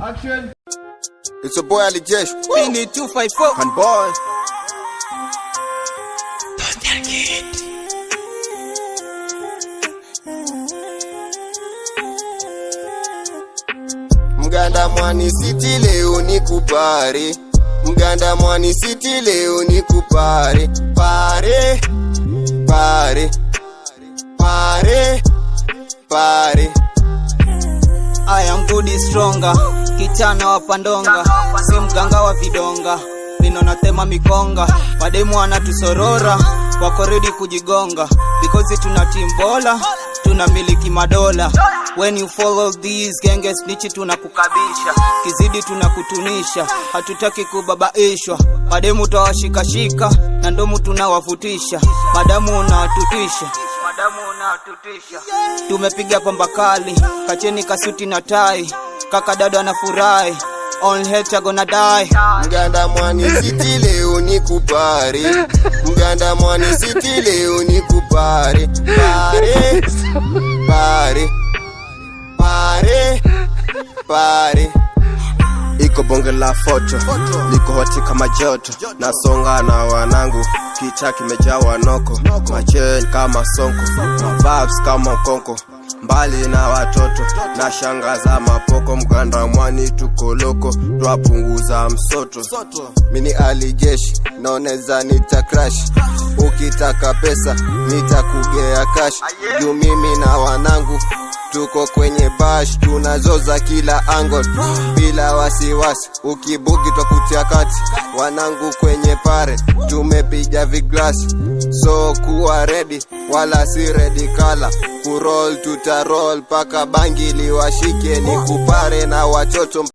Action. It's a boy Ali Jesh. Pini 254. And boy. Mganda mwani city leo ni kupare. Mganda mwani city leo ni kupare. Pare. Pare. Pare. Pare. I am good stronger. Kitana wa pandonga. Si mganga wa vidonga. Nino natema mikonga. Mademu wanatusorora. Wako ready kujigonga. Because tuna team bola. Tuna miliki madola. When you follow these genge snitchi tunakukabisha. Kizidi tunakutunisha. Hatutaki kubabaishwa. Mademu tawashikashika. Na ndomu tunawavutisha. Madamu unawatutisha. Tumepiga pamba kali. Kacheni kasuti na tai. Kaka dada anafurahi. All hate gonna die. Mganda mwani city leo ni kupare. Mganda mwani city leo ni kupare. Pare. Pare. Pare. Pare. Iko bonge la foto. Liko hoti kama joto. Nasonga na wanangu. Kicha kimejaa wanoko. Macheni kama sonko. Vibes kama konko. Mbali na watoto. Na shangaza mapoko. Mganda mwani tuko loko. Twapunguza msoto. Mini Ali Jesh. Naoneza nita crash. Ukitaka pesa nitakugea cash. Juu mimi na wanangu tuko kwenye bash. Tunazoza kila angle bila wasiwasi. Ukibugi twakutia kati. Wanangu kwenye pare. Tumepiga viglasi. So kuwa ready. Wala si ready kala. Kuroll tutaroll paka bangili washike. Ni kupare na watoto.